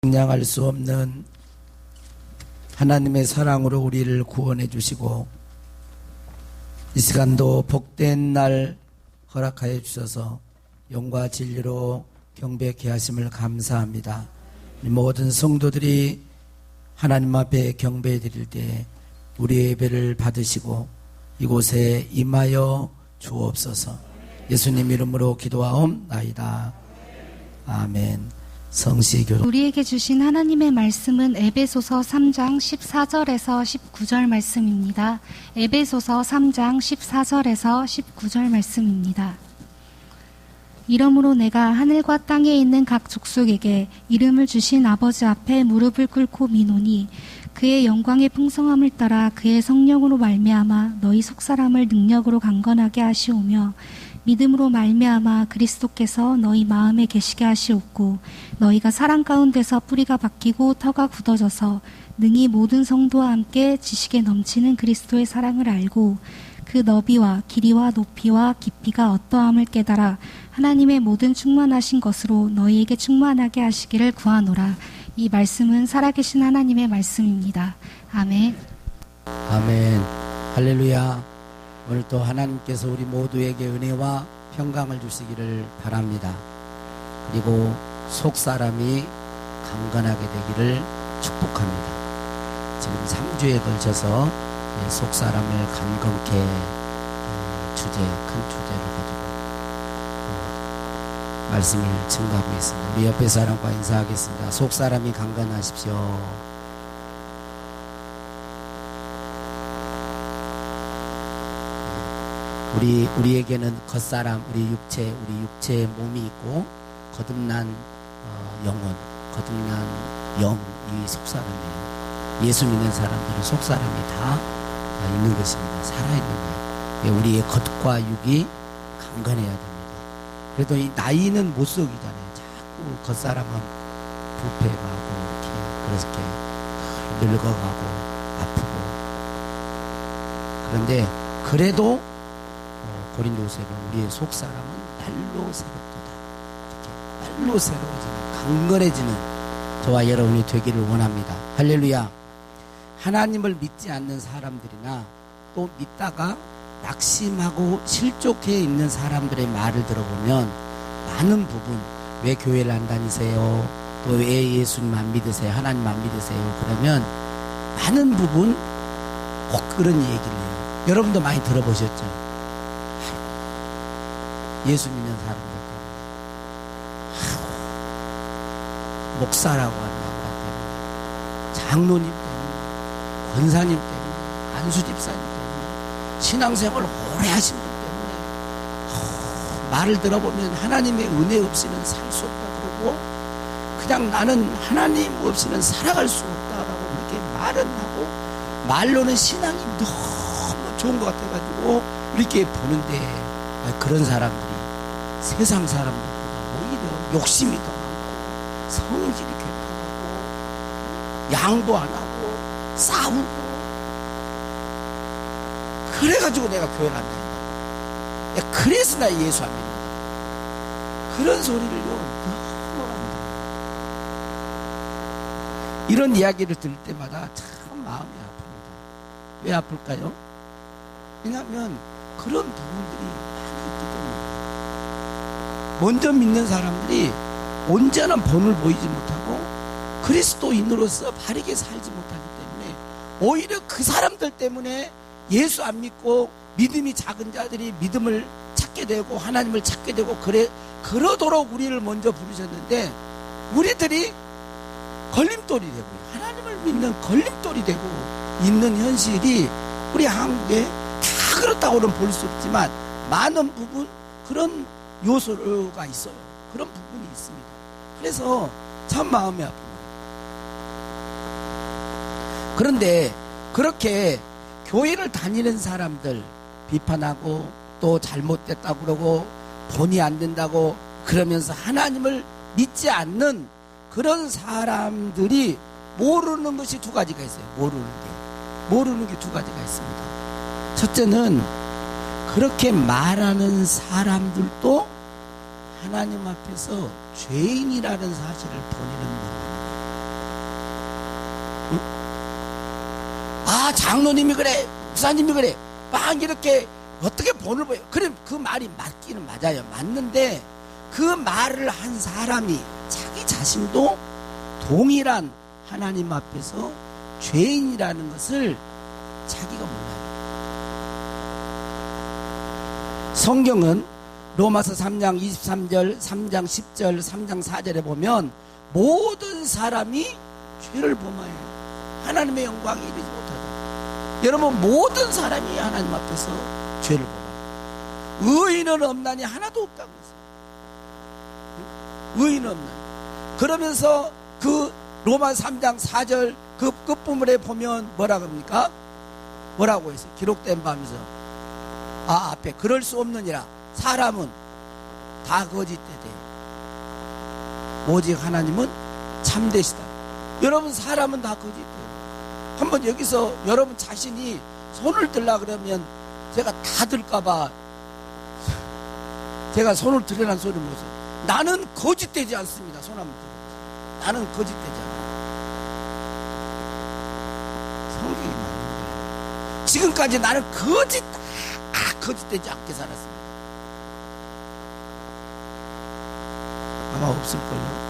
상냥할 수 없는 하나님의 사랑으로 우리를 구원해 주시고 이 시간도 복된 날 허락하여 주셔서 영과 진리로 경배케 하심을 감사합니다. 모든 성도들이 하나님 앞에 경배해 드릴 때 우리의 예배를 받으시고 이곳에 임하여 주옵소서. 예수님 이름으로 기도하옵나이다. 아멘. 성시교도 우리에게 주신 하나님의 말씀은 에베소서 3장 14절에서 19절 말씀입니다. 에베소서 3장 14절에서 19절 말씀입니다. 이러므로 내가 하늘과 땅에 있는 각 족속에게 이름을 주신 아버지 앞에 무릎을 꿇고 미노니 그의 영광의 풍성함을 따라 그의 성령으로 말미암아 너희 속사람을 능력으로 강건하게 하시오며 믿음으로 말미암아 그리스도께서 너희 마음에 계시게 하시옵고 너희가 사랑 가운데서 뿌리가 박히고 터가 굳어져서 능히 모든 성도와 함께 지식에 넘치는 그리스도의 사랑을 알고 그 너비와 길이와 높이와 깊이가 어떠함을 깨달아 하나님의 모든 충만하신 것으로 너희에게 충만하게 하시기를 구하노라. 이 말씀은 살아계신 하나님의 말씀입니다. 아멘. 아멘. 할렐루야. 오늘 또 하나님께서 우리 모두에게 은혜와 평강을 주시기를 바랍니다. 그리고 속사람이 강건하게 되기를 축복합니다. 지금 3주에 걸쳐서 속사람을 강건케 큰 주제를 가지고 말씀을 증거하고 있습니다. 우리 옆에 사람과 인사하겠습니다. 속사람이 강건하십시오. 우리에게는 겉사람, 우리 육체의 몸이 있고 거듭난 영혼, 거듭난 영이 속사람이에요. 예수 믿는 사람들은 속사람이 다 있는 것입니다. 살아있는 거예요. 우리의 겉과 육이 강건해야 됩니다. 그래도 이 나이는 못 속이잖아요. 자꾸 겉사람은 부패가고 그렇게 늙어가고 아프고. 그런데 그래도 고린도후서는 우리의 속사람은 날로 새롭도다. 이렇게 날로 새로워지는, 강건해지는 저와 여러분이 되기를 원합니다. 할렐루야. 하나님을 믿지 않는 사람들이나 또 믿다가 낙심하고 실족해 있는 사람들의 말을 들어보면 많은 부분, 왜 교회를 안 다니세요? 또 왜 예수님 안 믿으세요? 하나님 안 믿으세요? 그러면 많은 부분 꼭 그런 얘기를 해요. 여러분도 많이 들어보셨죠? 예수 믿는 사람들 때문에 목사라고 하는 남자 때문에 장로님 때문에 권사님 때문에 안수집사님 때문에 신앙생활을 오래 하신 분 때문에 말을 들어보면 하나님의 은혜 없이는 살 수 없다 그러고 그냥 나는 하나님 없이는 살아갈 수 없다라고 그렇게 말은 하고 말로는 신앙이 너무 좋은 것 같아가지고 이렇게 보는데 그런 사람들이 세상 사람들보다 오히려 욕심이 더 많고 성질이 괴팍하고 양보 안 하고 싸우고 그래가지고 내가 교회를 안 다닌다. 그래서 나 예수 안 믿는다. 그런 소리를요 너무 합니다. 이런 이야기를 들을 때마다 참 마음이 아픕니다. 왜 아플까요? 왜냐하면 그런 부분들이 먼저 믿는 사람들이 온전한 본을 보이지 못하고 그리스도인으로서 바르게 살지 못하기 때문에 오히려 그 사람들 때문에 예수 안 믿고 믿음이 작은 자들이 믿음을 찾게 되고 하나님을 찾게 되고 그러도록 우리를 먼저 부르셨는데 우리들이 걸림돌이 되고 하나님을 믿는 걸림돌이 되고 있는 현실이 우리 한국에 다 그렇다고는 볼 수 없지만 많은 부분 그런 요소가 있어요. 그런 부분이 있습니다. 그래서 참 마음이 아픕니다. 그런데 그렇게 교회를 다니는 사람들 비판하고 또 잘못됐다고 그러고 본이 안 된다고 그러면서 하나님을 믿지 않는 그런 사람들이 모르는 것이 두 가지가 있어요. 모르는 게 두 가지가 있습니다. 첫째는 그렇게 말하는 사람들도 하나님 앞에서 죄인이라는 사실을 본인은 모릅니다. 응? 아, 장로님이 그래, 목사님이 그래, 막 이렇게 어떻게 본을 보여. 그럼 그 말이 맞기는 맞아요. 맞는데 그 말을 한 사람이 자기 자신도 동일한 하나님 앞에서 죄인이라는 것을 자기가 몰라요. 성경은 로마서 3장 23절, 3장 10절, 3장 4절에 보면 모든 사람이 죄를 범하여 하나님의 영광에 이르지 못하다. 여러분, 모든 사람이 하나님 앞에서 죄를 범하여 의인은 없나니 하나도 없다고 했어요. 의인은 없나니. 그러면서 그 로마 3장 4절 그 끝부분에 보면 뭐라고 합니까? 뭐라고 했어요? 기록된 바면서 앞에 그럴 수 없느니라. 사람은 다 거짓되되 오직 하나님은 참되시다. 여러분, 사람은 다 거짓돼요. 한번 여기서 여러분 자신이 손을 들라 그러면 제가 다 들까봐 제가 손을 들으라는 소리를 못해요. 나는 거짓되지 않습니다. 손 한번 들어. 나는 거짓되지 않아요. 성경이 맞는 거예요. 지금까지 나는 거짓되지 않게 살았습니다. 아마 없을걸요.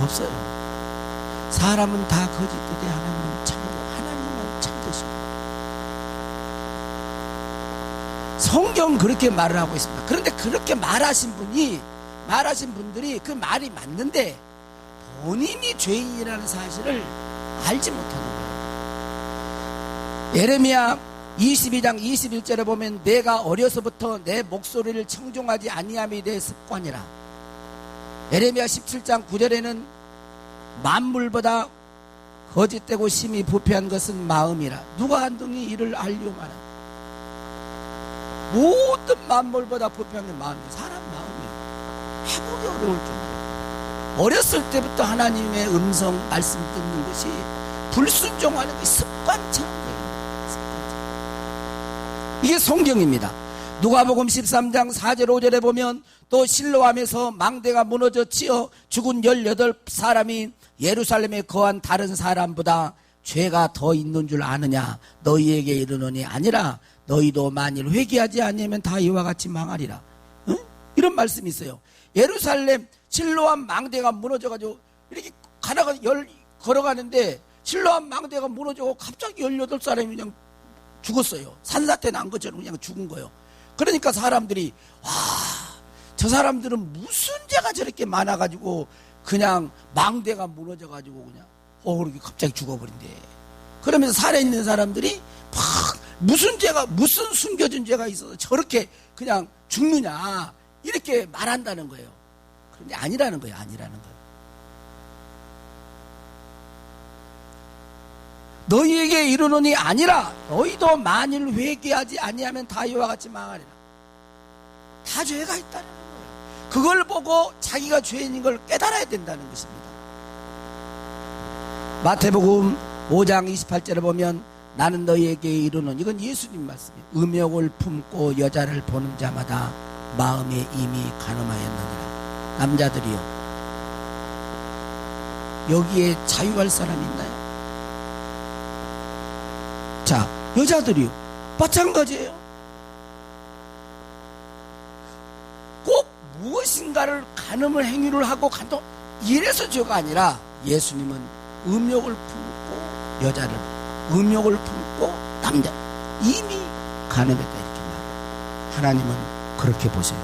없어요. 사람은 다 거짓되되 하나님은 참고 하나님은 참되십니다. 성경 그렇게 말을 하고 있습니다. 그런데 그렇게 말하신 분들이 그 말이 맞는데 본인이 죄인이라는 사실을 알지 못하는 거예요. 예레미야 22장 21절에 보면 내가 어려서부터 내 목소리를 청종하지 아니함이 내 습관이라. 예레미야 17장 9절에는 만물보다 거짓되고 심히 부패한 것은 마음이라. 누가 한둥이 이를 알려마나. 모든 만물보다 부패한 게 마음이에요. 사람 마음이에요. 회복이 어려울 정도예요. 어렸을 때부터 하나님의 음성 말씀 듣는 것이 불순종하는 것이 습관처럼 돼요. 습관처럼. 이게 성경입니다. 누가복음 13장 4절 5절에 보면 또 실로암에서 망대가 무너져 치어 죽은 18사람이 예루살렘에 거한 다른 사람보다 죄가 더 있는 줄 아느냐. 너희에게 이르노니 아니라 너희도 만일 회개하지 아니하면 다 이와 같이 망하리라. 응? 이런 말씀이 있어요. 예루살렘 실로암 망대가 무너져가지고 이렇게 걸어가는데 실로암 망대가 무너져고 갑자기 18사람이 그냥 죽었어요. 산사태 난 것처럼 그냥 죽은 거예요. 그러니까 사람들이 저 사람들은 무슨 죄가 저렇게 많아가지고 그냥 망대가 무너져가지고 그냥 그렇게 갑자기 죽어버린대. 그러면서 살아있는 사람들이 막 무슨 숨겨진 죄가 있어서 저렇게 그냥 죽느냐 이렇게 말한다는 거예요. 그런데 아니라는 거예요. 너희에게 이르노니 아니라 너희도 만일 회개하지 아니하면 다 이와 같이 망하리라. 다 죄가 있다는 거예요. 그걸 보고 자기가 죄인인 걸 깨달아야 된다는 것입니다. 마태복음 5장 28절에 보면 나는 너희에게 이르노니, 이건 예수님 말씀이에요. 음욕을 품고 여자를 보는 자마다 마음에 이미 간음하였느니라. 남자들이요, 여기에 자유할 사람이 있나요? 자, 여자들이요, 마찬가지예요. 꼭 무엇인가를 간음을 행위를 하고 간통 이래서 죄가 아니라 예수님은 음욕을 품고 여자를, 음욕을 품고 남자, 이미 간음했다 이렇게 말해요. 하나님은 그렇게 보세요.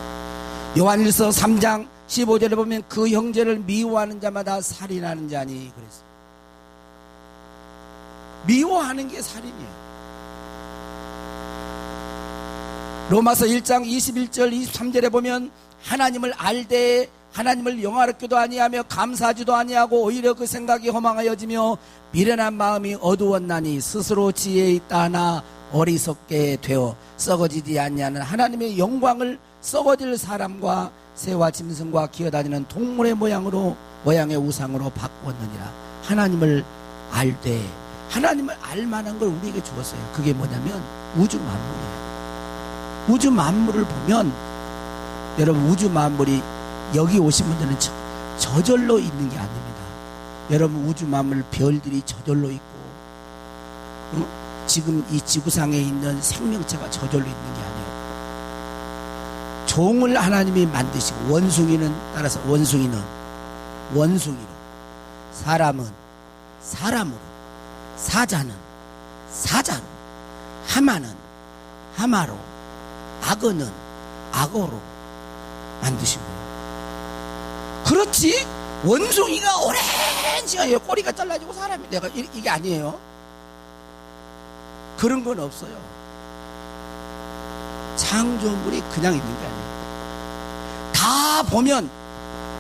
요한일서 3장 15절에 보면 그 형제를 미워하는 자마다 살인하는 자니 그랬어요. 미워하는 게 살인이에요. 로마서 1장 21절 23절에 보면 하나님을 알되 하나님을 영화롭게도 아니하며 감사하지도 아니하고 오히려 그 생각이 허망하여지며 미련한 마음이 어두웠나니 스스로 지혜에 있다 하나 어리석게 되어 썩어지지 아니하는 하나님의 영광을 썩어질 사람과 새와 짐승과 기어다니는 동물의 모양의 우상으로 바꾸었느니라. 하나님을 알되, 하나님을 알만한 걸 우리에게 주었어요. 그게 뭐냐면 우주 만물이에요. 우주 만물을 보면, 여러분, 우주 만물이 여기 오신 분들은 저절로 있는 게 아닙니다. 여러분 우주 만물 별들이 저절로 있고 지금 이 지구상에 있는 생명체가 저절로 있는 게 아니에요. 종을 하나님이 만드시고 원숭이는 따라서 원숭이로, 사람은 사람으로, 사자는 사자로, 하마는 하마로, 악어는 악어로 만드신 거예요. 그렇지 원숭이가 오랜 시간 꼬리가 잘라지고 사람이 내가 이게 아니에요. 그런 건 없어요. 창조물이 그냥 있는 게 아니에요. 다 보면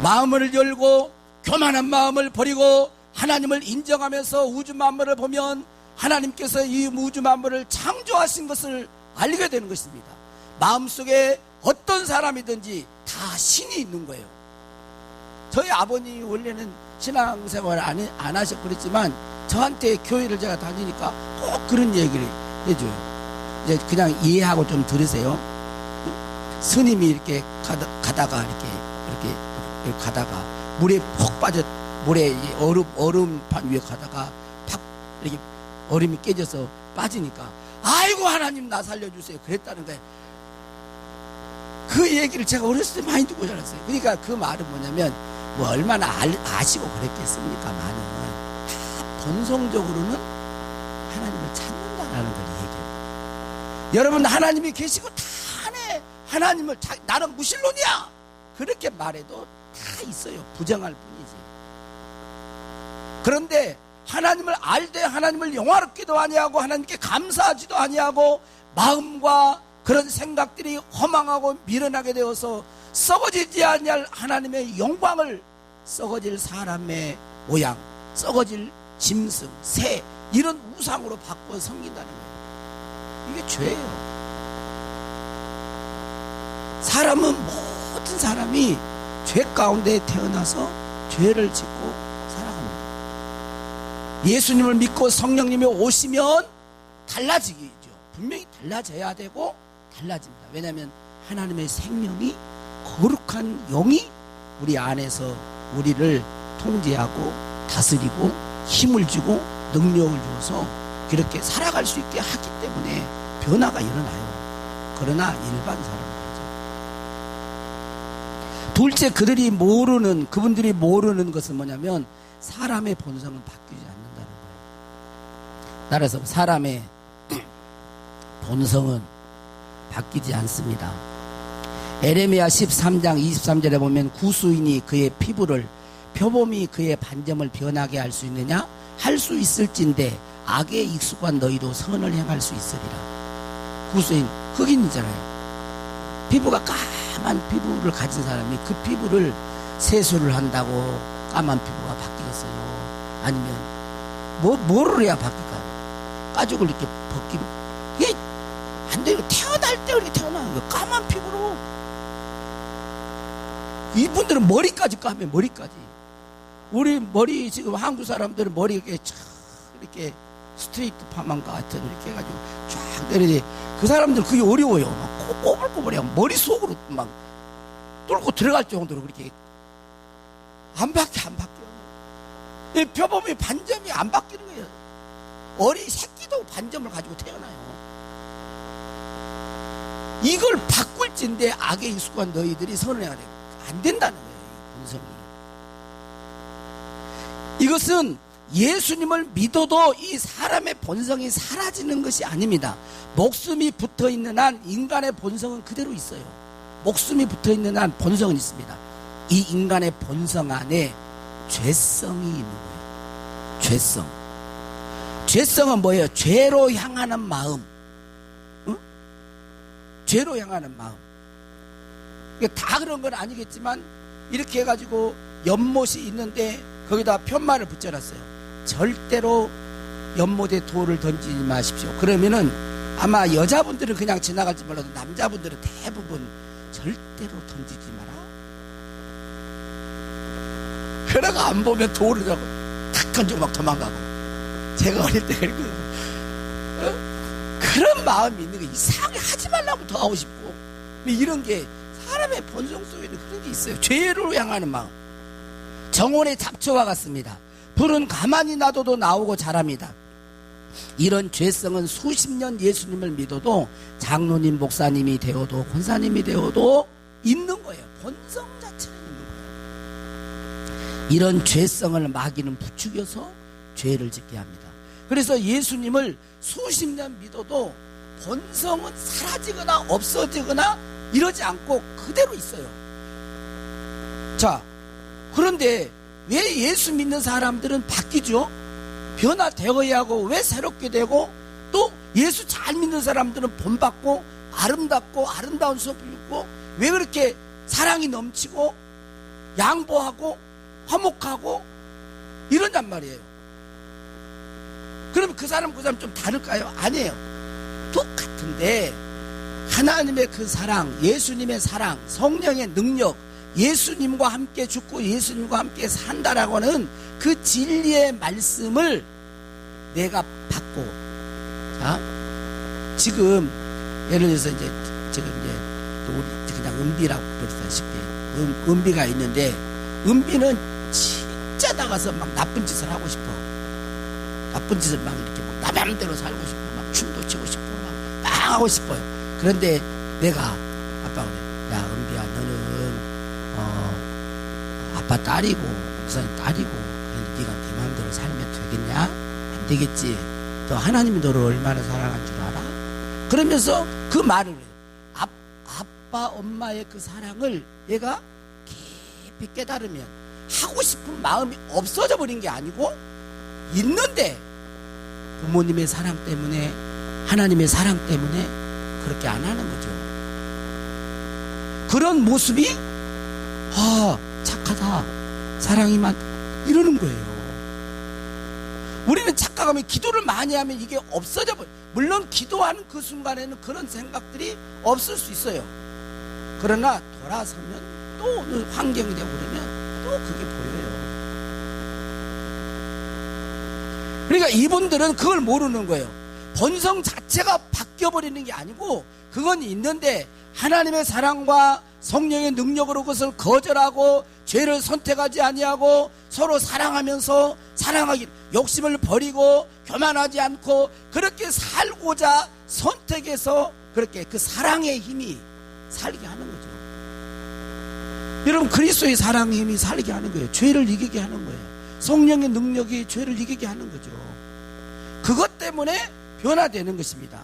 마음을 열고 교만한 마음을 버리고 하나님을 인정하면서 우주 만물을 보면 하나님께서 이 우주 만물을 창조하신 것을 알게 되는 것입니다. 마음속에 어떤 사람이든지 다 신이 있는 거예요. 저희 아버님이 원래는 신앙생활 안 하셨고 그랬지만 저한테 교회를 제가 다니니까 꼭 그런 얘기를 해줘요. 이제 그냥 이해하고 좀 들으세요. 스님이 이렇게 가다가 이렇게 가다가 물에 푹 빠져 물에 얼음판 위에 가다가 팍 이렇게 얼음이 깨져서 빠지니까 아이고 하나님 나 살려주세요 그랬다는 거예요. 그 얘기를 제가 어렸을 때 많이 듣고 자랐어요. 그러니까 그 말은 뭐냐면 뭐 얼마나 아시고 그랬겠습니까만은 다 본성적으로는 하나님을 찾는다라는 걸 얘기해요. 여러분 하나님이 계시고 다 안에 하나님을 나는 무신론이야 그렇게 말해도 다 있어요. 부정할 뿐이지. 그런데 하나님을 알되 하나님을 영화롭기도 아니하고 하나님께 감사하지도 아니하고 마음과 그런 생각들이 허망하고 미련하게 되어서 썩어지지 않을 하나님의 영광을 썩어질 사람의 모양, 썩어질 짐승, 새 이런 우상으로 바꿔 섬긴다는 거예요. 이게 죄예요. 사람은 모든 사람이 죄 가운데 태어나서 죄를 짓고 살아갑니다. 예수님을 믿고 성령님이 오시면 달라지겠죠. 분명히 달라져야 되고 달라집니다. 왜냐하면 하나님의 생명이 거룩한 영이 우리 안에서 우리를 통제하고 다스리고 힘을 주고 능력을 주어서 그렇게 살아갈 수 있게 하기 때문에 변화가 일어나요. 그러나 일반 사람은 그렇죠. 둘째 그분들이 모르는 것은 뭐냐면 사람의 본성은 바뀌지 않는다는 거예요. 따라서 사람의 본성은 바뀌지 않습니다. 에레미야 13장 23절에 보면 구수인이 그의 피부를 표범이 그의 반점을 변하게 할 수 있느냐? 할 수 있을진데 악에 익숙한 너희도 선을 행할 수 있으리라. 구수인 흑인이잖아요. 피부가 까만 피부를 가진 사람이 그 피부를 세수를 한다고 까만 피부가 바뀌겠어요? 아니면 뭐를 해야 바뀔까요? 가죽을 이렇게 벗기면 이게 안 돼요. 태어날 때 이렇게 태어나는 거예요. 까만 피부로. 이분들은 머리까지 까매, 머리까지. 우리 머리, 지금 한국 사람들은 머리 이렇게 스트레이트 파만 같은 이렇게 해가지고 쫙 내리지. 그 사람들 그게 어려워요. 막 꼬불꼬불해요. 머릿속으로 막 뚫고 들어갈 정도로 그렇게 안 바뀌어요. 이 표범이 반점이 안 바뀌는 거예요. 어린 새끼도 반점을 가지고 태어나요. 이걸 바꿀진데 악에 익숙한 너희들이 선을 해야 돼. 안 된다는 거예요. 이 본성이. 이것은 예수님을 믿어도 이 사람의 본성이 사라지는 것이 아닙니다. 목숨이 붙어있는 한 인간의 본성은 그대로 있어요. 목숨이 붙어있는 한 본성은 있습니다. 이 인간의 본성 안에 죄성이 있는 거예요. 죄성. 죄성은 뭐예요? 죄로 향하는 마음. 응? 죄로 향하는 마음. 다 그런 건 아니겠지만 이렇게 해가지고 연못이 있는데 거기다 편말을 붙여놨어요. 절대로 연못에 돌을 던지지 마십시오. 그러면은 아마 여자분들은 그냥 지나갈지 몰라도 남자분들은 대부분 절대로 던지지 마라. 그러고 안 보면 돌을 탁 던지고 막 도망가고. 제가 어릴 때 그런 마음이 있는 거 이상하게 하지 말라고 더 하고 싶고 이런 게 사람의 본성 속에는 그런 게 있어요. 죄로 향하는 마음. 정원의 잡초와 같습니다. 불은 가만히 놔둬도 나오고 자랍니다. 이런 죄성은 수십 년 예수님을 믿어도 장로님, 목사님이 되어도 권사님이 되어도 있는 거예요. 본성 자체는 있는 거예요. 이런 죄성을 마귀는 부추겨서 죄를 짓게 합니다. 그래서 예수님을 수십 년 믿어도 본성은 사라지거나 없어지거나 이러지 않고 그대로 있어요. 자, 그런데 왜 예수 믿는 사람들은 바뀌죠? 변화되어야 하고 왜 새롭게 되고 또 예수 잘 믿는 사람들은 본받고 아름답고 아름다운 수업을 읽고 왜 그렇게 사랑이 넘치고 양보하고 화목하고 이러냔 말이에요. 그럼 그 사람 좀 다를까요? 아니에요. 똑같은데 하나님의 그 사랑, 예수님의 사랑, 성령의 능력, 예수님과 함께 죽고 예수님과 함께 산다라고 하는 그 진리의 말씀을 내가 받고, 자, 지금 예를 들어서 이제 지금 이제 우리 그냥 은비라고 그러다시피 은비가 있는데 은비는 진짜 나가서 막 나쁜 짓을 하고 싶어. 나쁜 짓을 막 이렇게 막 나 맘대로 살고 싶고 막 춤도 추고 싶고 막 하고 싶어요. 그런데 내가 아빠가 그래, 야 은비야 너는 아빠 딸이고 목사님 딸이고 네가 네 마음대로 살면 되겠냐? 안 되겠지. 또 하나님이 너를 얼마나 사랑한 줄 알아? 그러면서 그 말을 해요. 아빠 엄마의 그 사랑을 얘가 깊이 깨달으면 하고 싶은 마음이 없어져 버린 게 아니고 있는데 부모님의 사랑 때문에 하나님의 사랑 때문에 그렇게 안 하는 거죠. 그런 모습이 착하다, 사랑이 많다 이러는 거예요. 우리는 착각하면 기도를 많이 하면 이게 없어져 버려요. 물론 기도하는 그 순간에는 그런 생각들이 없을 수 있어요. 그러나 돌아서면 또 어느 환경이 되고 그러면 또 그게 보여요. 그러니까 이분들은 그걸 모르는 거예요. 본성 자체가 바뀌어버리는 게 아니고 그건 있는데 하나님의 사랑과 성령의 능력으로 그것을 거절하고 죄를 선택하지 아니하고 서로 사랑하면서 사랑하기 욕심을 버리고 교만하지 않고 그렇게 살고자 선택해서 그렇게 그 사랑의 힘이 살게 하는 거죠. 여러분 그리스도의 사랑의 힘이 살게 하는 거예요. 죄를 이기게 하는 거예요. 성령의 능력이 죄를 이기게 하는 거죠. 그것 때문에 변화되는 것입니다.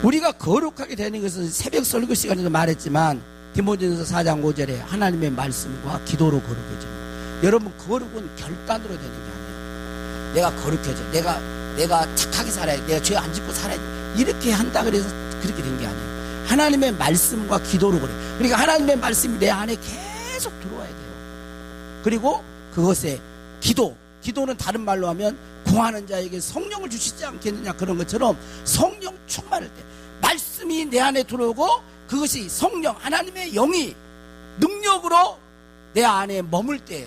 우리가 거룩하게 되는 것은 새벽 설교 시간에도 말했지만 디모데전서 4장 5절에 하나님의 말씀과 기도로 거룩해집니다. 여러분 거룩은 결단으로 되는 게 아니에요. 내가 거룩해져, 내가 착하게 살아야 돼, 내가 죄 안 짓고 살아야 돼, 이렇게 한다 그래서 그렇게 된 게 아니에요. 하나님의 말씀과 기도로 그래. 그러니까 하나님의 말씀이 내 안에 계속 들어와야 돼요. 그리고 그것에 기도는 다른 말로 하면 구하는 자에게 성령을 주시지 않겠느냐 그런 것처럼 성령 충만할 때 말씀이 내 안에 들어오고 그것이 성령 하나님의 영이 능력으로 내 안에 머물 때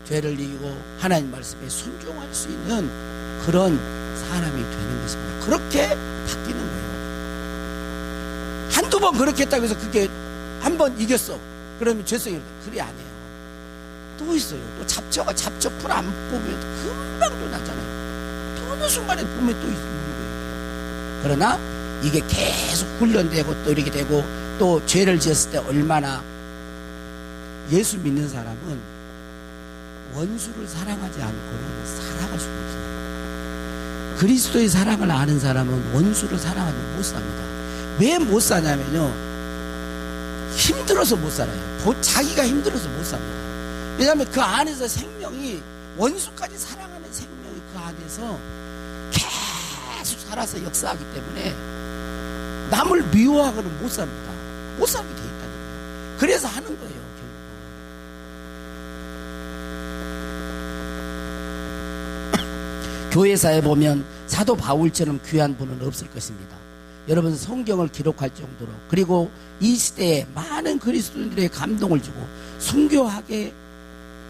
죄를 이기고 하나님 말씀에 순종할 수 있는 그런 사람이 되는 것입니다. 그렇게 바뀌는 거예요. 한두 번 그렇게 했다고 해서 그게 한 번 이겼어. 그러면 죄성이 그래 안 해요. 또 있어요. 또 잡초 풀 안 보면 금방 또 나잖아요. 또 어느 순간에 보면 또 있는 거예요. 그러나 이게 계속 훈련되고 또 이렇게 되고 또 죄를 지었을 때 얼마나 예수 믿는 사람은 원수를 사랑하지 않고는 살아갈 수가 없어요. 그리스도의 사랑을 아는 사람은 원수를 사랑하지 못 삽니다. 왜 못 사냐면요. 힘들어서 못 살아요. 자기가 힘들어서 못 삽니다. 왜냐하면 그 안에서 생명이 원수까지 사랑하는 생명이 그 안에서 계속 살아서 역사하기 때문에 남을 미워하고는 못 삽니다. 못 살게 돼 있다는 거예요. 그래서 하는 거예요. 결국. 교회사에 보면 사도 바울처럼 귀한 분은 없을 것입니다. 여러분 성경을 기록할 정도로 그리고 이 시대에 많은 그리스도인들의 감동을 주고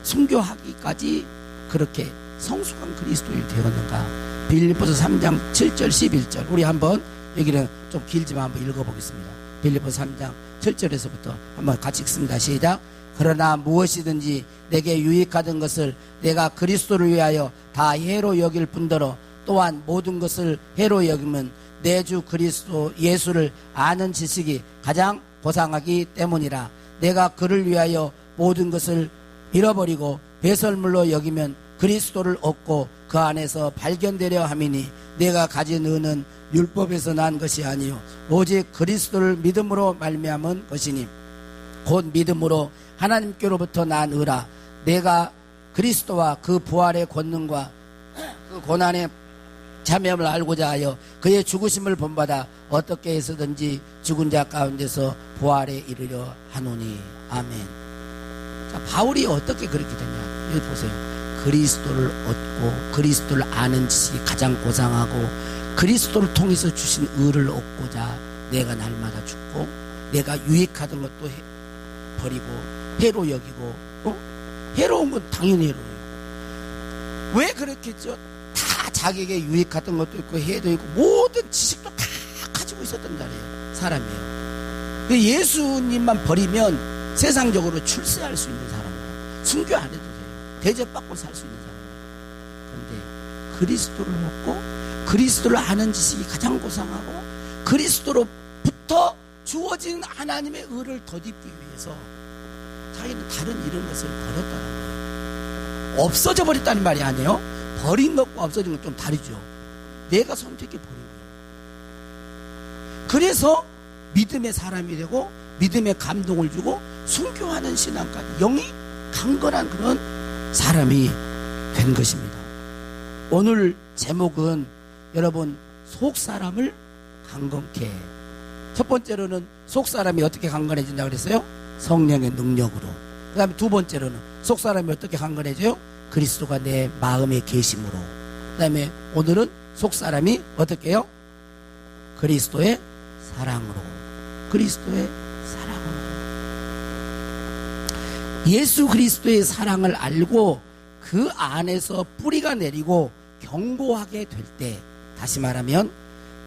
순교하기까지 그렇게 성숙한 그리스도인이 되었는가. 빌립보서 3장 7절 11절 우리 한번 여기는 좀 길지만 한번 읽어보겠습니다. 빌립보서 3장 7절에서부터 한번 같이 읽습니다. 시작. 그러나 무엇이든지 내게 유익하던 것을 내가 그리스도를 위하여 다 해로 여길 뿐더러 또한 모든 것을 해로 여기면 내 주 그리스도 예수를 아는 지식이 가장 고상하기 때문이라. 내가 그를 위하여 모든 것을 잃어버리고 배설물로 여기면 그리스도를 얻고 그 안에서 발견되려 함이니 내가 가진 의는 율법에서 난 것이 아니요 오직 그리스도를 믿음으로 말미암은 것이니 곧 믿음으로 하나님께로부터 난 의라. 내가 그리스도와 그 부활의 권능과 그 고난의 참여를 알고자 하여 그의 죽으심을 본받아 어떻게 해서든지 죽은 자 가운데서 부활에 이르려 하노니. 아멘. 자, 바울이 어떻게 그렇게 됐냐? 여기 보세요. 그리스도를 얻고 그리스도를 아는 지식이 가장 고상하고 그리스도를 통해서 주신 의를 얻고자 내가 날마다 죽고 내가 유익하던 것도 버리고 해로 여기고 해로운 건 당연히 해로워요. 왜 그렇겠죠? 다 자기에게 유익하던 것도 있고 해도 있고 모든 지식도 다 가지고 있었던 자리에요. 사람이에요. 예수님만 버리면 세상적으로 출세할 수 있는 사람이에요. 순교 안 해도 돼요. 대접받고 살 수 있는 사람이에요. 그런데 그리스도를 먹고 그리스도를 아는 지식이 가장 고상하고 그리스도로부터 주어진 하나님의 의를 덧입기 위해서 자기는 다른 이런 것을 버렸다는 거예요. 없어져 버렸다는 말이 아니에요. 버린 것과 없어진 건 좀 다르죠. 내가 선택해 버린 거예요. 그래서 믿음의 사람이 되고 믿음의 감동을 주고 순교하는 신앙까지 영이 강건한 그런 사람이 된 것입니다. 오늘 제목은 여러분 속사람을 강건케. 첫 번째로는 속사람이 어떻게 강건해진다고 그랬어요? 성령의 능력으로. 그 다음에 두 번째로는 속사람이 어떻게 강건해져요? 그리스도가 내 마음에 계심으로. 그 다음에 오늘은 속사람이 어떻게 해요? 그리스도의 사랑으로. 그리스도의 사랑으로. 예수 그리스도의 사랑을 알고 그 안에서 뿌리가 내리고 견고하게 될 때, 다시 말하면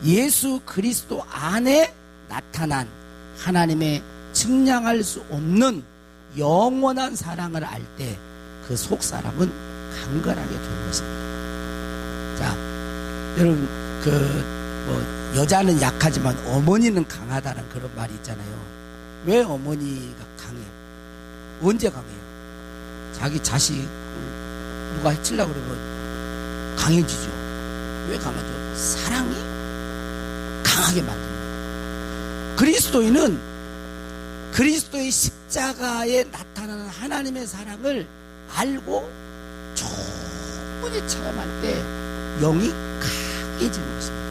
예수 그리스도 안에 나타난 하나님의 측량할 수 없는 영원한 사랑을 알 때 그 속사람은 강건하게 되는 것입니다. 자, 여러분 여자는 약하지만 어머니는 강하다는 그런 말이 있잖아요. 왜 어머니가 강해요? 언제 강해요? 자기 자식 누가 해치려고 그러면 강해지죠. 왜 강하죠? 사랑이 강하게 만듭니다. 그리스도인은 그리스도의 십자가에 나타나는 하나님의 사랑을 알고 충분히 체험할 때 영이 강해지는 것입니다.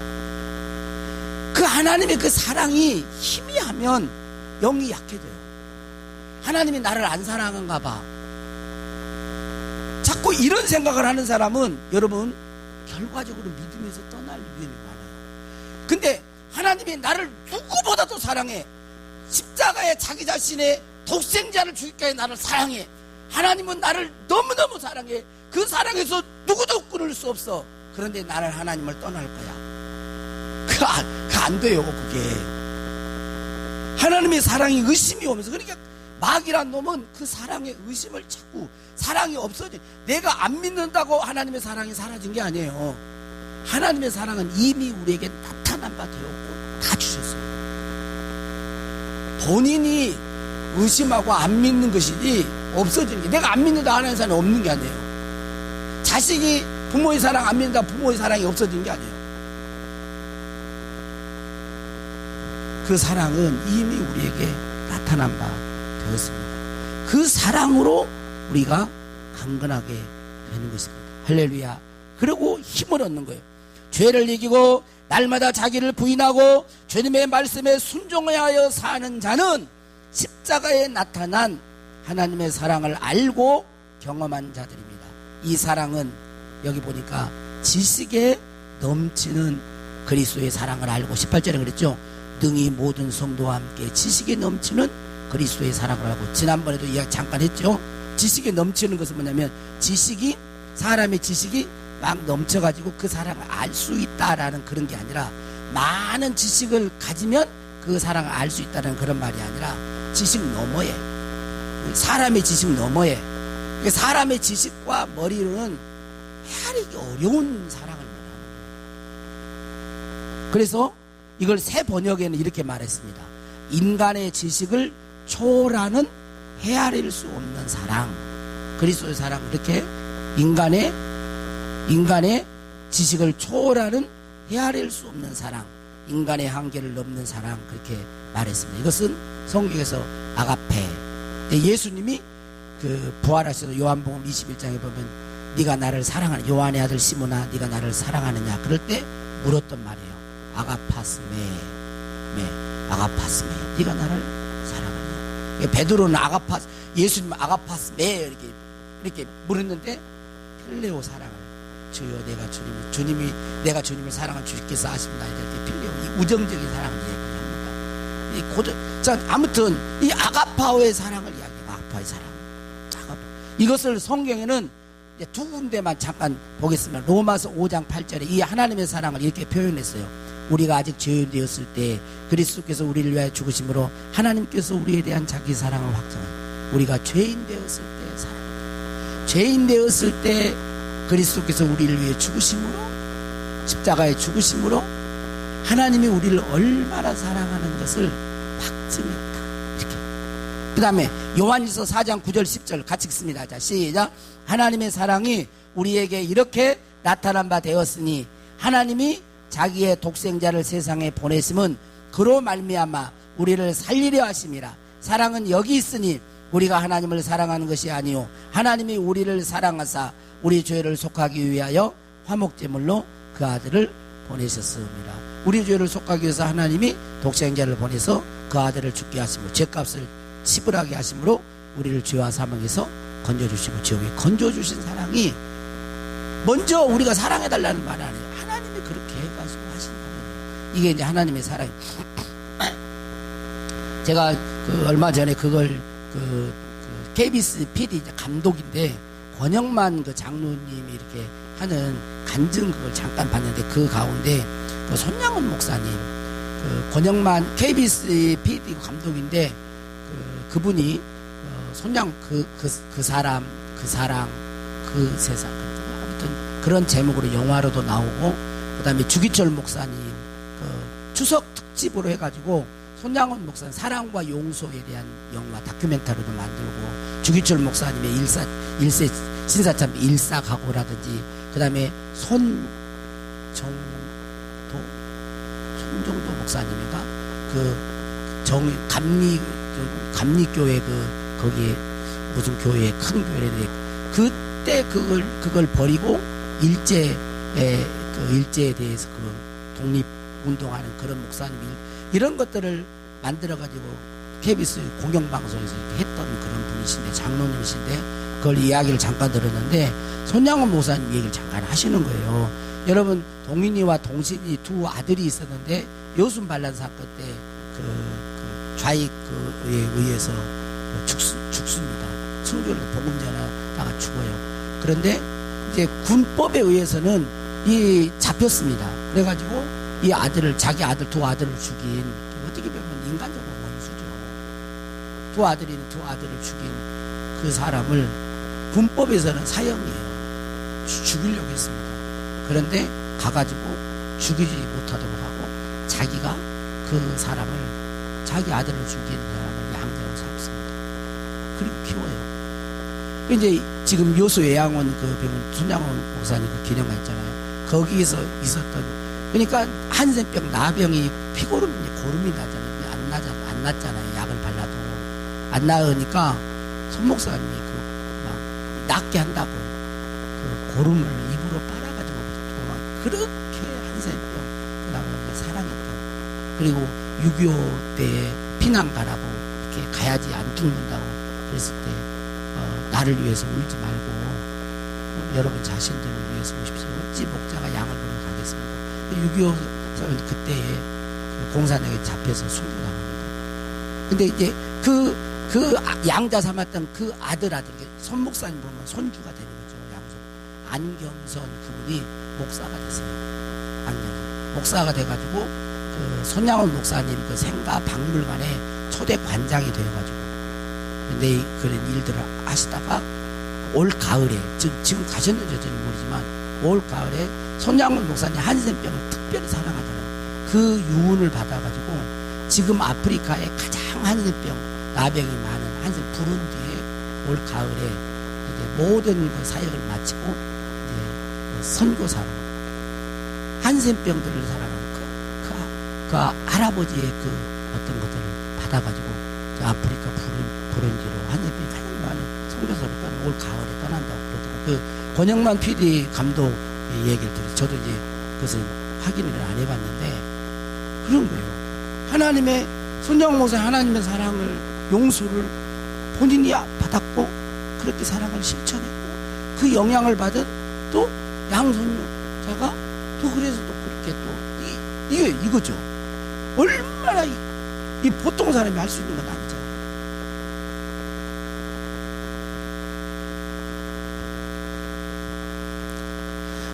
그 하나님의 그 사랑이 희미하면 영이 약해져요. 하나님이 나를 안 사랑한가 봐. 자꾸 이런 생각을 하는 사람은 여러분 결과적으로 믿음에서 떠날 위험이 많아요. 근데 하나님이 나를 누구보다도 사랑해. 십자가에 자기 자신의 독생자를 주기까지 나를 사랑해. 하나님은 나를 너무너무 사랑해. 그 사랑에서 누구도 끊을 수 없어. 그런데 나를 하나님을 떠날 거야. 안 돼요, 그게. 하나님의 사랑이 의심이 오면서. 그러니까 마귀란 놈은 그 사랑의 의심을 자꾸, 사랑이 없어져. 내가 안 믿는다고 하나님의 사랑이 사라진 게 아니에요. 하나님의 사랑은 이미 우리에게 나타난 바 되었고 다 주셨어요. 본인이 의심하고 안 믿는 것이지 없어지는 게, 내가 안 믿는다 하는 사람이 없는 게 아니에요. 자식이 부모의 사랑 안 믿는다 부모의 사랑이 없어지는 게 아니에요. 그 사랑은 이미 우리에게 나타난 바 되었습니다. 그 사랑으로 우리가 강건하게 되는 것입니다. 할렐루야. 그리고 힘을 얻는 거예요. 죄를 이기고 날마다 자기를 부인하고 주님의 말씀에 순종하여 사는 자는 십자가에 나타난 하나님의 사랑을 알고 경험한 자들입니다. 이 사랑은 여기 보니까 지식에 넘치는 그리스도의 사랑을 알고, 18절에 그랬죠. 능히 모든 성도와 함께 지식에 넘치는 그리스도의 사랑을 알고. 지난번에도 이야기 잠깐 했죠. 지식에 넘치는 것은 뭐냐면, 지식이, 사람의 지식이 막 넘쳐가지고 그 사랑을 알 수 있다라는 그런 게 아니라, 많은 지식을 가지면 그 사랑을 알 수 있다는 그런 말이 아니라, 지식 너머에 사람의 지식 너머에, 사람의 지식과 머리로는 헤아리기 어려운 사랑을 말하는 거예요. 그래서 이걸 새 번역에는 이렇게 말했습니다. 인간의 지식을 초월하는 헤아릴 수 없는 사랑. 그리스도의 사랑, 이렇게 인간의 지식을 초월하는 헤아릴 수 없는 사랑, 인간의 한계를 넘는 사랑, 그렇게 말했습니다. 이것은 성경에서 아가페. 예수님이 그 부활하셔서 요한복음 21장에 보면 네가 나를 사랑하는, 요한의 아들 시몬아 네가 나를 사랑하느냐, 그럴 때 물었던 말이에요. 아가파스메, 아가파스메, 네가 나를 사랑하느냐. 베드로는 아가파스, 예수님 아가파스메 이렇게 물었는데 필레오 사랑을, 주여 내가 주님이 내가 주님을 사랑한 주께서 아십니다. 이렇게 필레오, 이 우정적인 사랑을 얘기합니다. 자, 아무튼 이 아가파오의 사랑을 이야기해요. 아가파오의 사랑. 이것을 성경에는 이제 두 군데만 잠깐 보겠습니다. 로마서 5장 8절에 이 하나님의 사랑을 이렇게 표현했어요. 우리가 아직 죄인 되었을 때 그리스도께서 우리를 위하여 죽으심으로 하나님께서 우리에 대한 자기 사랑을 확정해요. 우리가 죄인 되었을 때 사랑, 죄인 되었을 때 그리스도께서 우리를 위해 죽으심으로, 십자가에 죽으심으로 하나님이 우리를 얼마나 사랑하는 것을 확증했다. 이렇게. 그 다음에 요한일서 4장 9절 10절 같이 읽습니다. 자, 시작. 하나님의 사랑이 우리에게 이렇게 나타난 바 되었으니 하나님이 자기의 독생자를 세상에 보내심은 그로 말미암아 우리를 살리려 하심이라. 사랑은 여기 있으니 우리가 하나님을 사랑하는 것이 아니요 하나님이 우리를 사랑하사 우리 죄를 속하기 위하여 화목제물로 그 아들을 보내셨습니다. 우리 죄를 속하기 위해서 하나님이 독생자를 보내서 그 아들을 죽게 하심으로, 죄값을 치불하게 하심으로 우리를 죄와 사망에서 건져주시고 지옥에 건져주신 사랑이, 먼저 우리가 사랑해달라는 말 아니에요. 하나님이 그렇게 해가지고 하신 거예요. 이게 이제 하나님의 사랑이에요. 제가 얼마 전에 그걸 KBS PD 감독인데 권영만 그 장로님이 이렇게 하는 간증 그걸 잠깐 봤는데, 그 가운데 그 손양원 목사님, 그 권영만 KBS PD 감독인데 그분이 손양 그 사람, 그 사랑, 그 세상, 아무튼 그런 제목으로 영화로도 나오고, 그 다음에 주기철 목사님 그 추석 특집으로 해가지고 손양원 목사님 사랑과 용서에 대한 영화 다큐멘터리도 만들고, 주기철 목사님의 일세 신사참 일사각오라든지, 그 다음에 손정도 목사님인가 그 감리교회 거기에 무슨 교회, 큰 교회인데 그때 그걸 버리고 일제에 대해서 그 독립운동하는 그런 목사님, 이런 것들을 만들어가지고 KBS 공영방송에서 이렇게 했던 그런 분이신데, 장로님이신데, 그걸 이야기를 잠깐 들었는데 손양원 목사님 얘기를 잠깐 하시는 거예요. 여러분, 동인이와 동신이 두 아들이 있었는데 요순 반란 사건 때 그 좌익에 의해서 죽습니다. 순교를 복음 전하다가 죽어요. 그런데 이제 군법에 의해서는 잡혔습니다. 그래가지고 이 아들을, 자기 아들 두 아들을 죽인, 어떻게 보면 인간적으로 원수죠. 두 아들을 죽인 그 사람을 군법에서는 사형이에요. 죽이려고 했습니다. 그런데 가가지고 죽이지 못하도록 하고 자기가 그 사람을, 자기 아들을 죽인 사람을 양자로 삼습니다. 그리고 키워요. 이제 지금 요수 외양원 그 병원 손양원 목사님 그 기념관 있잖아요. 거기에서 있었던, 그러니까 한센병, 나병이 피고름이 고름이 나잖아요. 안 났잖아요. 약을 발라도 안 나으니까 손 목사님이 막 낫게 한다고 그 고름을 입으로 빨아가지고 막 그렇게 한센병, 그다음에 사랑했던, 그리고 6.25 때에 피난 가라고 이렇게 가야지 안 죽는다고 그랬을 때 나를 위해서 울지 말고 여러분 자신들을 위해서 오십시오. 어찌 목자가 양을 보러 가겠습니다. 6.25 그때에 그 공산당에 잡혀서 순교당합니다. 근데 이제 그 양자 삼았던 그 아들 손 목사님 보면 손주가 되는 거죠. 양손 안경선 그분이 목사가 됐어요. 안경선 목사가 돼가지고 그 손양원 목사님 그 생가 박물관에 초대 관장이 되어가지고 내 그런 일들을 하시다가 올 가을에, 지금 가셨는지 저는 모르지만 올 가을에 손양문 목사님 한센병을 특별히 사랑하잖아요. 그 유운을 받아가지고 지금 아프리카의 가장 한센병 나병이 많은 한센 부룬디에 올 가을에 이제 모든 그 사역을 마치고 이제 선교사로 한센병들을 사랑하는 그 할아버지의 그 어떤 것들을 받아가지고 아프리카 부룬디로 한센병이 가장 많은 선교사로 올 가을에 떠난다고 그러더라고요. 그 권영만 PD 감독 얘기를 들어서 저도 이제 그것을 확인을 안 해봤는데 그런 거예요. 하나님의 손정 목사 하나님의 사랑을 용서를 본인이 받았고 그렇게 사랑을 실천했고 그 영향을 받은 또 양손자가 또 그래서 또 그렇게 또 이거죠. 얼마나 이 보통 사람이 할 수 있는 건 아니죠.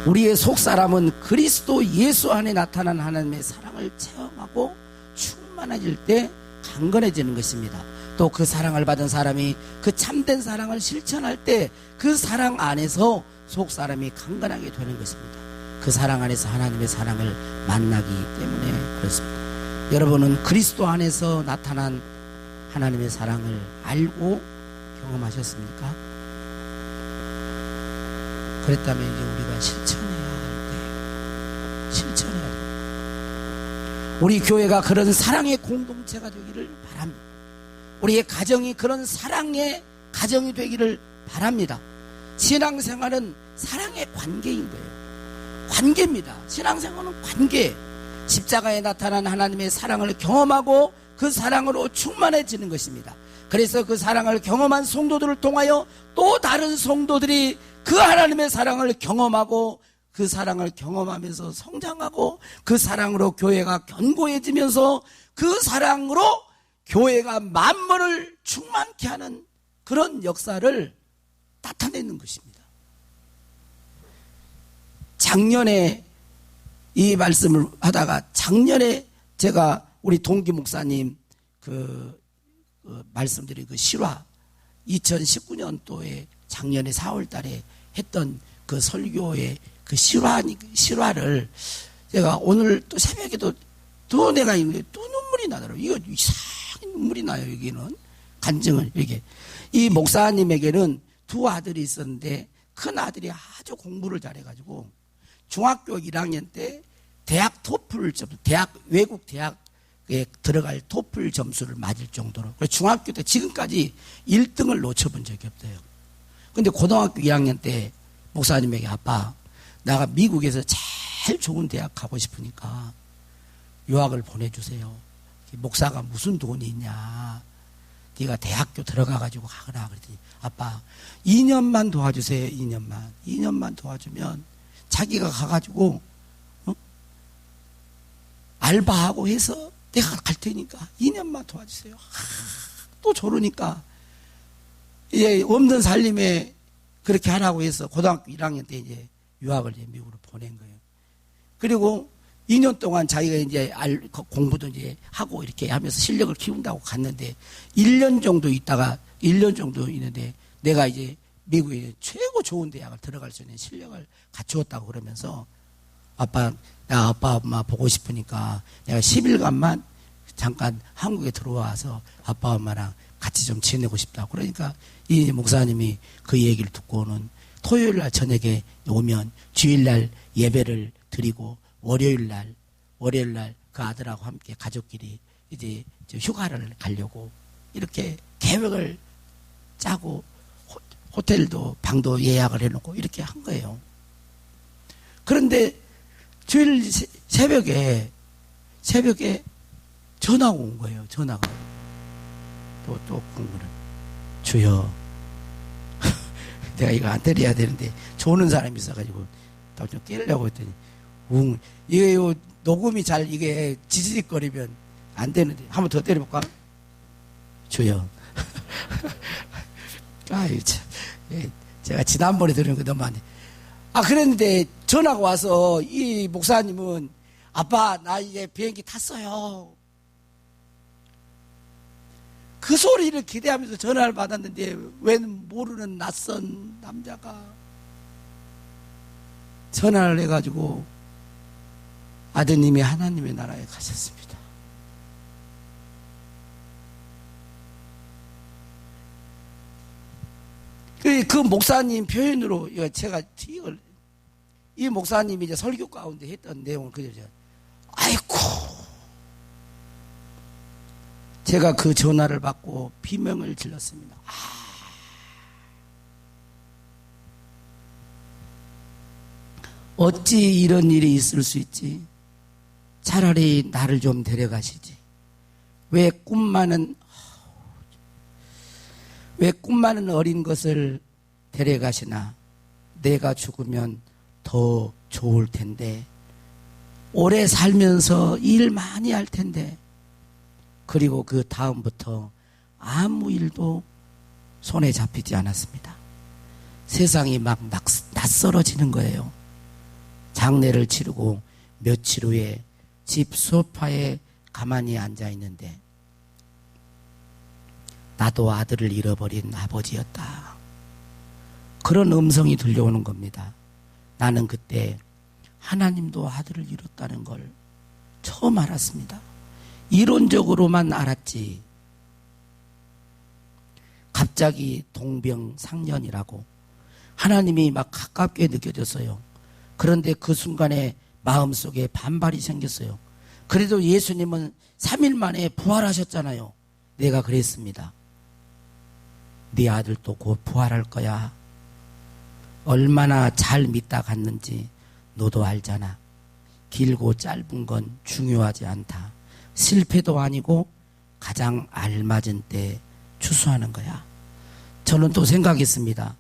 우리의 속사람은 그리스도 예수 안에 나타난 하나님의 사랑을 체험하고 충만해질 때 강건해지는 것입니다. 또 그 사랑을 받은 사람이 그 참된 사랑을 실천할 때 그 사랑 안에서 속사람이 강건하게 되는 것입니다. 그 사랑 안에서 하나님의 사랑을 만나기 때문에 그렇습니다. 여러분은 그리스도 안에서 나타난 하나님의 사랑을 알고 경험하셨습니까? 그랬다면 이제 우리가 실천해야 할 때 실천해야 됩니다. 우리 교회가 그런 사랑의 공동체가 되기를 바랍니다. 우리의 가정이 그런 사랑의 가정이 되기를 바랍니다. 신앙생활은 사랑의 관계인 거예요. 관계입니다. 신앙생활은 관계. 십자가에 나타난 하나님의 사랑을 경험하고 그 사랑으로 충만해지는 것입니다. 그래서 그 사랑을 경험한 성도들을 통하여 또 다른 성도들이 그 하나님의 사랑을 경험하고 그 사랑을 경험하면서 성장하고 그 사랑으로 교회가 견고해지면서 그 사랑으로 교회가 만물을 충만케 하는 그런 역사를 나타내는 것입니다. 작년에 이 말씀을 하다가 작년에 제가 우리 동기 목사님 말씀드린 그 실화 2019년도에 작년에 4월 달에 했던 그 설교의 그 실화를 제가 오늘 또 새벽에도 또 내가 있는데 또 눈물이 나더라고요. 이거 이상한 눈물이 나요. 여기는 간증을 이렇게. 이 목사님에게는 두 아들이 있었는데 큰 아들이 아주 공부를 잘해가지고 중학교 1학년 때 대학 토플 점수, 외국 대학에 들어갈 토플 점수를 맞을 정도로. 중학교 때 지금까지 1등을 놓쳐본 적이 없어요. 근데 고등학교 2학년 때 목사님에게 아빠, 내가 미국에서 제일 좋은 대학 가고 싶으니까 유학을 보내주세요. 목사가 무슨 돈이 있냐. 네가 대학교 들어가가지고 가거라. 그랬더니 아빠 2년만 도와주세요. 2년만 도와주면 자기가 가가지고 알바하고 해서 내가 갈 테니까 2년만 도와주세요. 또 저러니까 이제 없는 살림에 그렇게 하라고 해서 고등학교 1학년 때 이제 유학을 이제 미국으로 보낸 거예요. 그리고 2년 동안 자기가 이제 공부도 이제 하고 이렇게 하면서 실력을 키운다고 갔는데 1년 정도 있는데 내가 이제 미국에 최고 좋은 대학을 들어갈 수 있는 실력을 갖추었다고 그러면서 아빠, 나 아빠 엄마 보고 싶으니까 내가 10일간만 잠깐 한국에 들어와서 아빠 엄마랑 같이 좀 지내고 싶다. 그러니까 이 목사님이 그 얘기를 듣고는 토요일 날 저녁에 오면 주일 날 예배를 드리고 월요일 날 그 아들하고 함께 가족끼리 이제 휴가를 가려고 이렇게 계획을 짜고 호텔도 방도 예약을 해놓고 이렇게 한 거예요. 그런데 주일 새벽에 전화가 온 거예요. 전화가 또 공부를 주여 내가 이거 안 때려야 되는데 조는 사람이 있어가지고 좀 깨려고 했더니 이게 녹음이 잘 이게 지지직거리면 안 되는데 한번 더 때려볼까? 주여. 아유 참, 제가 지난번에 들은 거 너무 안 돼. 그랬는데 전화가 와서 이 목사님은 아빠 나 이제 비행기 탔어요. 그 소리를 기대하면서 전화를 받았는데 왜 모르는 낯선 남자가 전화를 해가지고 아드님이 하나님의 나라에 가셨습니다. 그 목사님 표현으로 제가 이 목사님이 이제 설교 가운데 했던 내용을 그대로 아이고, 제가 그 전화를 받고 비명을 질렀습니다. 어찌 이런 일이 있을 수 있지? 차라리 나를 좀 데려가시지. 왜 꿈 많은 어린 것을 데려가시나? 내가 죽으면 더 좋을 텐데, 오래 살면서 일 많이 할 텐데. 그리고 그 다음부터 아무 일도 손에 잡히지 않았습니다. 세상이 막 낯설어지는 거예요. 장례를 치르고 며칠 후에 집 소파에 가만히 앉아 있는데, 나도 아들을 잃어버린 아버지였다. 그런 음성이 들려오는 겁니다. 나는 그때 하나님도 아들을 잃었다는 걸 처음 알았습니다. 이론적으로만 알았지. 갑자기 동병상련이라고 하나님이 막 가깝게 느껴졌어요. 그런데 그 순간에 마음속에 반발이 생겼어요. 그래도 예수님은 3일 만에 부활하셨잖아요. 내가 그랬습니다. 네 아들도 곧 부활할 거야. 얼마나 잘 믿다 갔는지 너도 알잖아. 길고 짧은 건 중요하지 않다. 실패도 아니고 가장 알맞은 때 추수하는 거야. 저는 또 생각했습니다.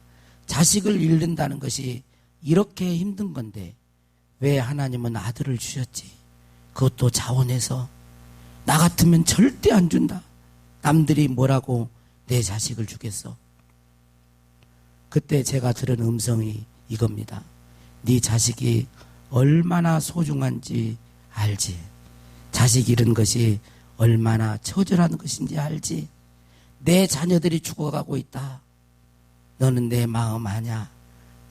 자식을 잃는다는 것이 이렇게 힘든 건데 왜 하나님은 아들을 주셨지? 그것도 자원해서. 나 같으면 절대 안 준다. 남들이 뭐라고 내 자식을 주겠어. 그때 제가 들은 음성이 이겁니다. 네 자식이 얼마나 소중한지 알지? 자식 잃은 것이 얼마나 처절한 것인지 알지? 내 자녀들이 죽어가고 있다. 너는 내 마음 아냐?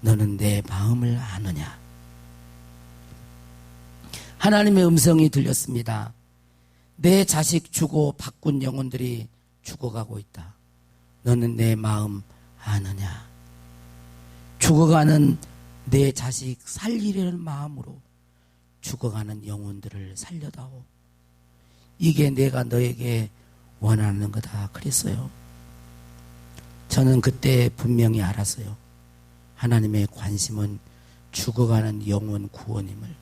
너는 내 마음을 아느냐? 하나님의 음성이 들렸습니다. 내 자식 주고 바꾼 영혼들이 죽어가고 있다. 너는 내 마음 아느냐? 죽어가는 내 자식 살리려는 마음으로 죽어가는 영혼들을 살려다오. 이게 내가 너에게 원하는 거다 그랬어요. 저는 그때 분명히 알았어요. 하나님의 관심은 죽어가는 영혼 구원임을.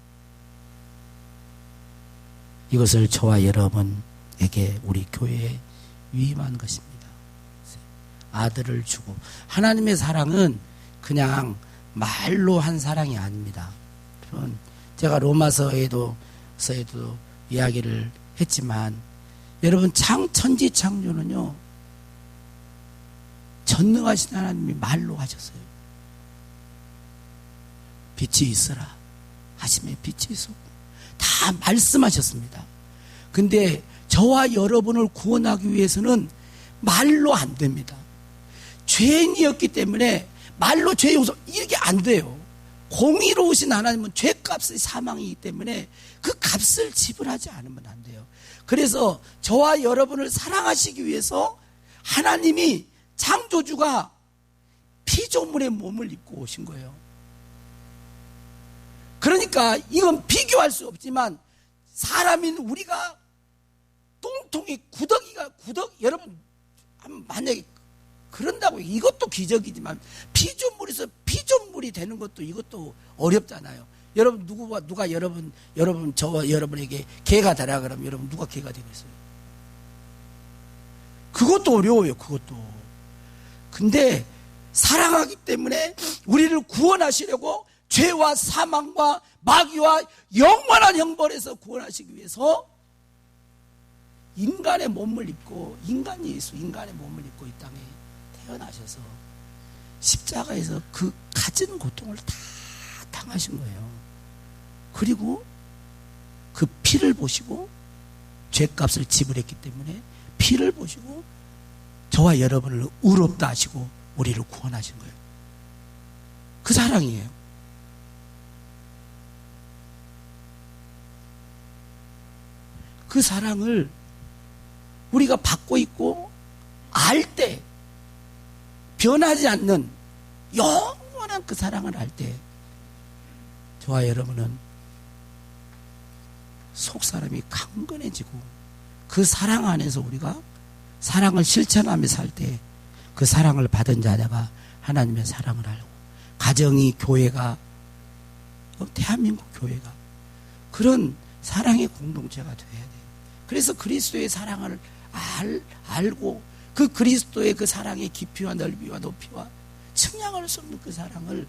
이것을 저와 여러분에게 우리 교회에 위임한 것입니다. 아들을 주고. 하나님의 사랑은 그냥 말로 한 사랑이 아닙니다. 제가 로마서에도 이야기를 했지만, 여러분 천지 창조는요, 전능하신 하나님이 말로 하셨어요. 빛이 있어라 하시면 빛이 있었고, 다 말씀하셨습니다. 근데 저와 여러분을 구원하기 위해서는 말로 안 됩니다. 죄인이었기 때문에 말로 죄 용서 이렇게 안 돼요. 공의로우신 하나님은 죄값의 사망이기 때문에 그 값을 지불하지 않으면 안 돼요. 그래서 저와 여러분을 사랑하시기 위해서 하나님이 창조주가 피조물의 몸을 입고 오신 거예요. 그러니까 이건 비교할 수 없지만, 사람인 우리가 똥통이 여러분 만약에 그런다고 이것도 기적이지만, 피조물에서 피조물이 되는 것도 이것도 어렵잖아요. 여러분 누가 여러분 저와 여러분에게 개가 되라 그러면 여러분 누가 개가 되겠어요? 그것도 어려워요. 그것도. 근데 사랑하기 때문에 우리를 구원하시려고 죄와 사망과 마귀와 영원한 형벌에서 구원하시기 위해서 인간의 몸을 입고, 인간의 몸을 입고 이 땅에 태어나셔서 십자가에서 그 갖은 고통을 다 당하신 거예요. 그리고 그 피를 보시고, 죄값을 지불했기 때문에 피를 보시고 저와 여러분을 의롭다 하시고 우리를 구원하신 거예요. 그 사랑이에요. 그 사랑을 우리가 받고 있고 알 때, 변하지 않는 영원한 그 사랑을 알 때 저와 여러분은 속사람이 강건해지고 그 사랑 안에서 우리가 사랑을 실천하며 살 때 그 사랑을 받은 자가 하나님의 사랑을 알고 가정이, 교회가, 대한민국 교회가 그런 사랑의 공동체가 되어야 돼요. 그래서 그리스도의 사랑을 알고 그 그리스도의 그 사랑의 깊이와 넓이와 높이와 측량할 수 없는 그 사랑으로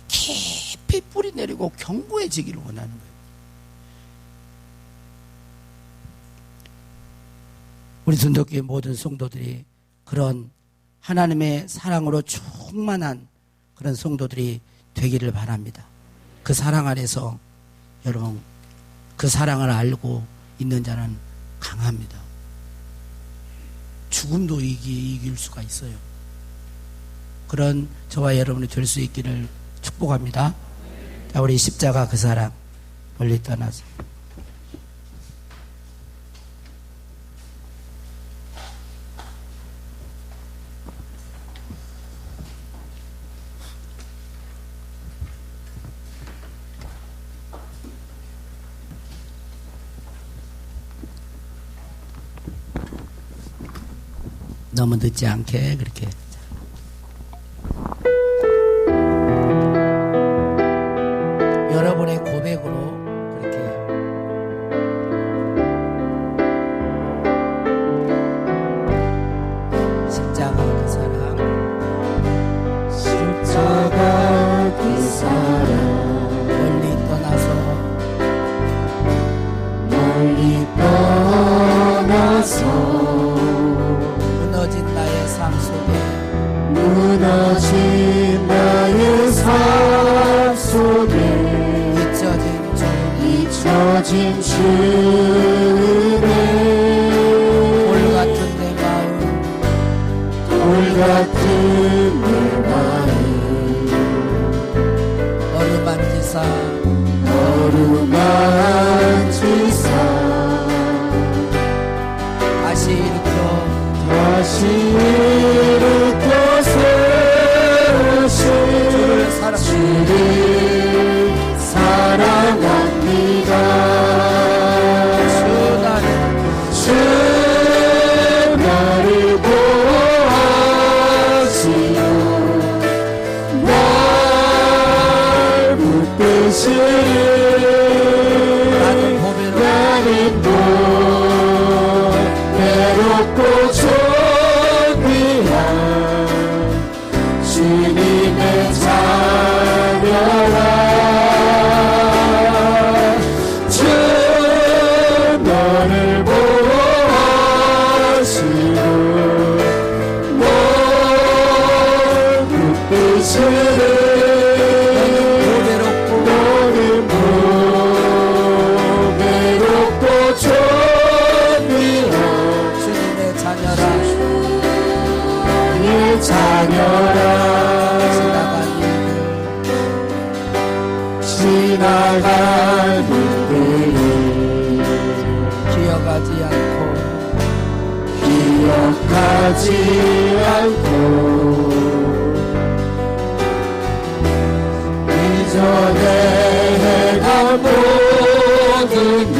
깊이 뿌리내리고 견고해지기를 원하는 거예요. 우리 순덕교회 모든 성도들이 그런 하나님의 사랑으로 충만한 그런 성도들이 되기를 바랍니다. 그 사랑 안에서 여러분 그 사랑을 알고 있는 자는 강합니다. 죽음도 이길 수가 있어요. 그런 저와 여러분이 될 수 있기를 축복합니다. 자, 우리 십자가 그 사랑 멀리 떠나서 너무 늦지 않게 그렇게 여러분의 고백으로 그렇게 십자가 그 사랑 십자가 그 사랑 멀리 떠나서 무너진 나의 삶 속에 무너진 나의 삶 속에 잊혀진 주의 돌같은 내 마음 돌같은 내 마음 어루만지사 어루만지사 다시 일으켜 세우신 주를 사랑합니다. 주 나를 보호하시고 날 붙드시니 나는 외롭고 존귀한 주님의 자녀라. 주 너를 보호하시고 널 붙드시니 너는 보배롭고 존귀한 주님의 자녀라 의 자녀라. 지나간 일들을 기억하지 않고 이전에 해간 모든 일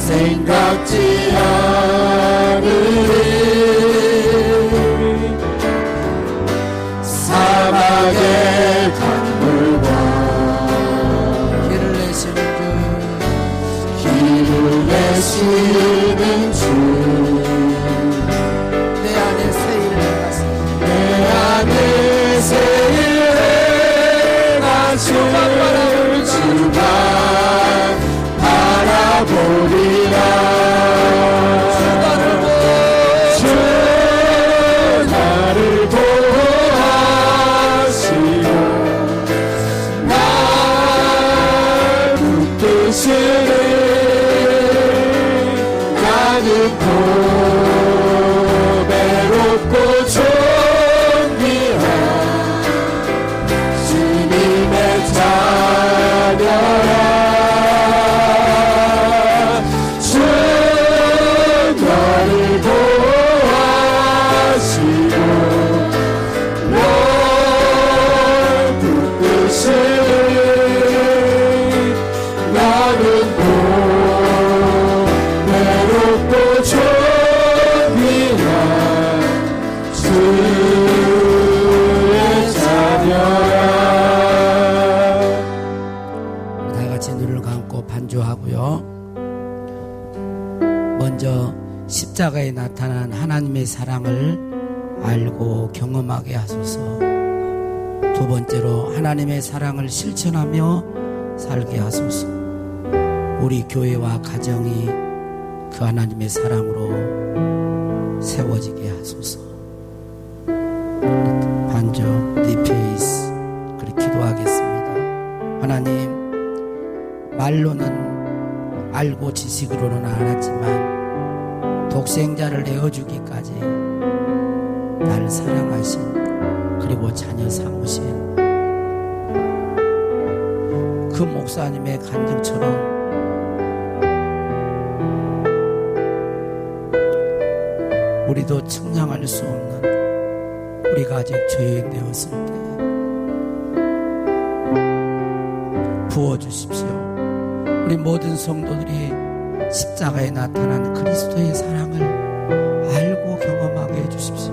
생각지 않으리. 사막의 강물과 길을 내시는 주 내 안에 새 일을 행하시니 내 안에 새 일을 행하실 주가 먼저 십자가에 나타난 하나님의 사랑을 알고 경험하게 하소서. 두 번째로 하나님의 사랑을 실천하며 살게 하소서. 우리 교회와 가정이 그 하나님의 사랑으로 세워지게 하소서. 반주 리페이스 그렇게 기도하겠습니다. 하나님, 말로는 알고 지식으로는 알았지만 독생자를 내어주기까지 날 사랑하신, 그리고 자녀 삼으신 그 목사님의 간증처럼 우리도 측량할 수 없는, 우리가 아직 죄인되었을 때 부어주십시오. 우리 모든 성도들이 십자가에 나타난 그리스도의 사랑을 알고 경험하게 해주십시오.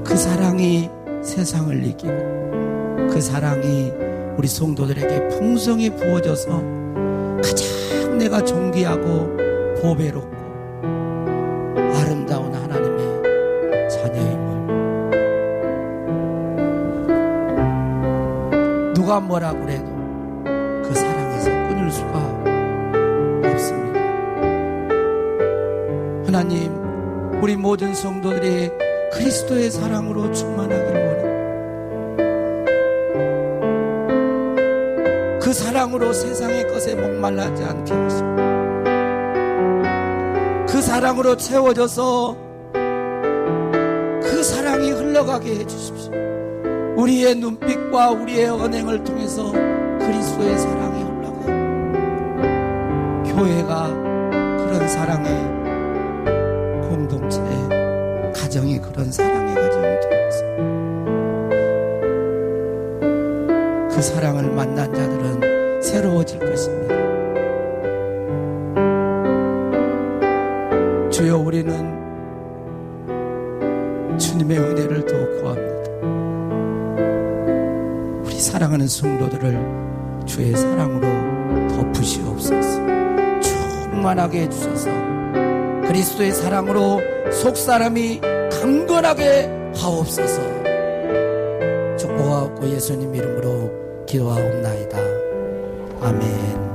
그 사랑이 세상을 이기고, 그 사랑이 우리 성도들에게 풍성히 부어져서 가장 내가 존귀하고 보배롭고 아름다운 하나님의 자녀임을, 누가 뭐라 그래도 그 사랑에서 끊을 수가 없습니다. 하나님, 우리 모든 성도들이 그리스도의 사랑으로 충만하기를 원합니다. 그 사랑으로 세상의 것에 목말라지 않게 하시고, 그 사랑으로 채워져서 그 사랑이 흘러가게 해주십시오. 우리의 눈빛과 우리의 언행을 통해서 그리스도의 사랑이 흘러가, 교회가 그런 사랑의 공동체, 가정이 그런 사랑의 가정이 되어서 그 사랑을 만난 자들은 새로워질 것입니다. 주여, 우리는 주님의 은혜를 더 구합니다. 우리 사랑하는 성도들을 주의 사랑으로 덮으시옵소서. 충만하게 해주셔서 그리스도의 사랑으로 속사람이 강건하게 하옵소서. 축복하옵고 예수님 이름으로 기도하옵나이다. 아멘.